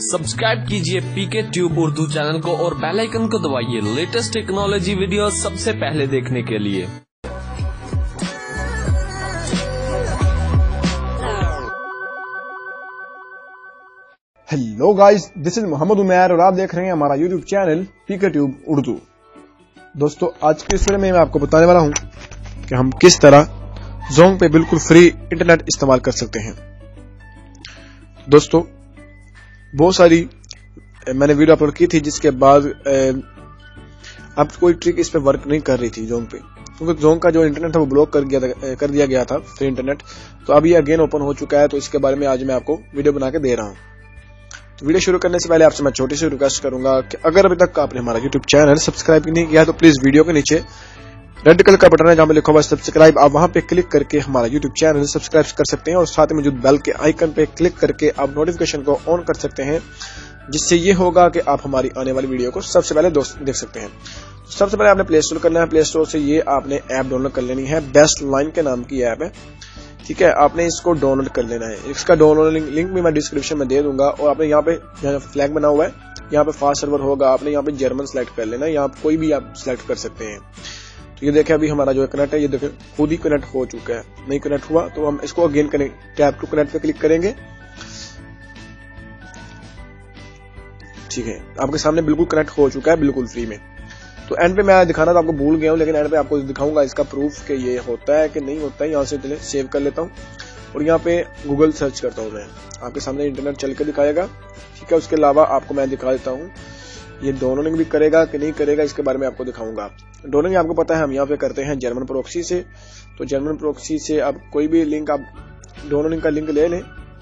Subscribe कीजिए पीके tube Urdu channel को और बेल आइकन को दबाइए लेटेस्ट टेक्नोलॉजी वीडियो सबसे पहले देखने के लिए। Hello guys, this is Mohammad Umair और आप देख रहे हैं हमारा YouTube channel PK tube Urdu. दोस्तों, आज के इस वीडियो में मैं आपको बताने वाला हूं कि हम किस तरह ज़ोंग पे बिल्कुल फ्री इंटरनेट इस्तेमाल कर सकते हैं। दोस्तों, बहुत सारी मैंने वीडियो अपलोड की थी जिसके बाद अब कोई ट्रिक इस पे वर्क नहीं कर रही थी ज़ोंग पे, क्योंकि ज़ोंग का जो इंटरनेट था वो ब्लॉक कर दिया गया था फ्री इंटरनेट। तो अब ये अगेन ओपन हो चुका है, तो इसके बारे में आज मैं आपको वीडियो बना के दे रहा हूँ। तो वीडियो शुरू करने से पहले आपसे मैं छोटी सी रिक्वेस्ट करूंगा कि अगर अभी तक आपने हमारा यूट्यूब चैनल सब्सक्राइब नहीं किया है तो प्लीज वीडियो के नीचे रेड कलर का बटन है जहां पे लिखा हुआ सब्सक्राइब, आप वहां पे क्लिक करके हमारा यूट्यूब चैनल सब्सक्राइब कर सकते हैं और साथ ही मौजूद बेल के आइकन पे क्लिक करके आप नोटिफिकेशन को ऑन कर सकते हैं, जिससे ये होगा कि आप हमारी आने वाली वीडियो को सबसे पहले देख सकते हैं। सबसे पहले आपने प्ले स्टोर करना है, प्ले स्टोर से ये आपने ऐप डाउनलोड कर लेनी है। बेस्ट लाइन के नाम की ऐप है, ठीक है। आपने इसको डाउनलोड कर लेना है। इसका डाउनलोड लिंक भी मैं डिस्क्रिप्शन में दे दूंगा। और आपने यहाँ पे फ्लैग बना हुआ है, यहाँ पे फास्ट सर्वर होगा, आपने यहाँ पे जर्मन सेलेक्ट कर लेना है। यहाँ कोई भी आप सिलेक्ट कर सकते हैं। तो ये देखें, अभी हमारा जो कनेक्ट है ये देखें खुद ही कनेक्ट हो चुका है। नहीं कनेक्ट हुआ तो हम इसको again connect tap to connect पे क्लिक करेंगे, ठीक है। आपके सामने बिल्कुल कनेक्ट हो चुका है, बिल्कुल फ्री में। तो एंड पे मैं दिखाना तो आपको भूल गया हूं, लेकिन एंड पे आपको दिखाऊंगा इसका प्रूफ कि ये होता है कि नहीं होता है। यहाँ से चले सेव कर लेता हूँ और यहाँ पे गूगल सर्च करता हूँ मैं, आपके सामने इंटरनेट चल के दिखाएगा, ठीक है। उसके अलावा आपको मैं दिखा देता हूँ ये डाउनलोडिंग भी करेगा कि नहीं करेगा, इसके बारे में आपको दिखाऊंगा। डाउनलोडिंग आपको पता है हम यहाँ पे करते हैं जर्मन प्रोक्सी से। तो जर्मन प्रोक्सी से आप कोई भी लिंक आप डाउनलोडिंग का लिंक ले लें,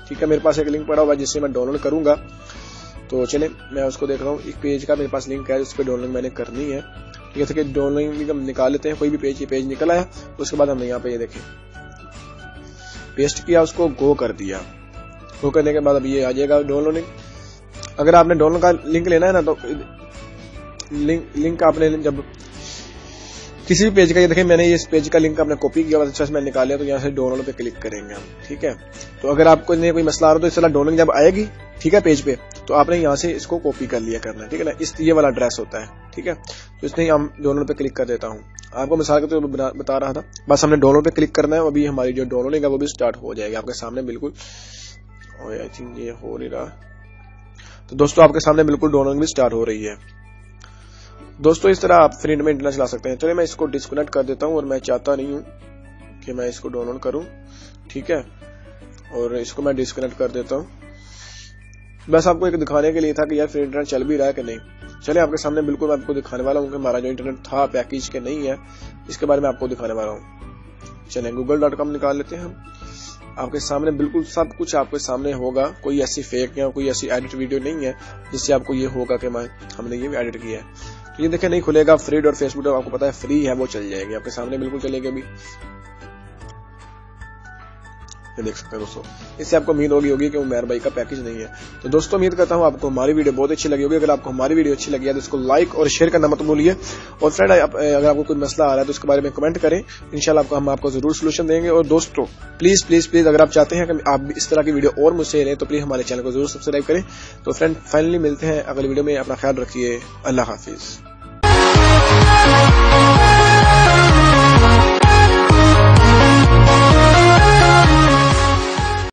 ठीक है। मेरे पास एक लिंक पड़ा हुआ है जिससे मैं डाउनलोड करूंगा। तो चले मैं उसको देख रहा हूँ, एक पेज का मेरे पास लिंक है, उस पर डाउनलोडिंग मैंने करनी है, ठीक है। डाउनलोडिंग हम निकाल लेते हैं, कोई भी पेज, ये पेज निकल आया। उसके बाद हमने यहाँ पे ये देखें पेस्ट किया, उसको गो कर दिया। गो करने के बाद अब ये आ जाएगा डाउनलोडिंग। अगर आपने डाउनलोड का लिंक लेना है ना, तो लिंक आपने जब किसी भी पेज का, ये देखें मैंने इस पेज का लिंक आपने कॉपी किया, अच्छा से मैंने निकाला, तो यहाँ से डाउनलोड पे क्लिक करेंगे हम, ठीक है। तो अगर आपको कोई मसला आ रहा हो तो इस तरह डाउनलोडिंग जब आएगी, ठीक है, पेज पे, तो आपने यहाँ से इसको कॉपी कर लिया करना है, ठीक है ना। ये वाला एड्रेस होता है, ठीक है। तो इसलिए हम डाउनलोड पे क्लिक कर देता हूँ। आपको मिसाल के तौर पर बता रहा था, बस हमने डाउनलोड पे क्लिक करना है। अभी हमारी जो डाउनलोडिंग है वो भी स्टार्ट हो जाएगी आपके सामने, बिल्कुल। आई थिंक ये हो नहीं रहा। तो दोस्तों, आपके सामने बिल्कुल डाउनलोडिंग भी स्टार्ट हो रही है। दोस्तों, इस तरह आप फ्री में इंटरनेट चला सकते हैं। चलिए मैं इसको डिस्कनेक्ट कर देता हूँ, और मैं चाहता नहीं हूँ कि मैं इसको डाउनलोड करूँ, ठीक है। और इसको मैं डिस्कनेक्ट कर देता हूँ। बस आपको एक दिखाने के लिए था कि यार फ्री इंटरनेट चल भी रहा है कि नहीं। चलिए आपके सामने बिल्कुल मैं आपको दिखाने वाला हूँ कि हमारा जो इंटरनेट था पैकेज के नहीं है, इसके बारे में आपको दिखाने वाला हूँ। चलिए google.com निकाल लेते हैं हम। आपके सामने बिल्कुल सब कुछ आपके सामने होगा, कोई ऐसी फेक या कोई ऐसी एडिट वीडियो नहीं है जिससे आपको ये होगा कि हमने ये भी एडिट किया है। तो ये देखें नहीं खुलेगा। फ्री और फेसबुक आपको पता है फ्री है, वो चल जाएगी आपके सामने, बिल्कुल चलेगी। अभी ये देख सकते हैं दोस्तों। इससे आपको उम्मीद होगी कि उमैर भाई का पैकेज नहीं है। तो दोस्तों, उम्मीद करता हूं आपको हमारी वीडियो बहुत अच्छी लगी होगी। अगर आपको हमारी वीडियो अच्छी लगी है तो इसको लाइक और शेयर करना मत भूलिए। और फ्रेंड, अगर आपको कोई मसला आ रहा है तो उसके बारे में कमेंट करें, इंशाल्लाह हम आपको जरूर सोल्यूशन देंगे। और दोस्तों, प्लीज प्लीज प्लीज अगर आप चाहते हैं कि आप इस तरह की वीडियो और मुझसे लें तो प्लीज हमारे चैनल को जरूर सब्सक्राइब करें। तो फ्रेंड, फाइनली मिलते हैं अगली वीडियो में। अपना ख्याल रखिए। अल्लाह हाफिज।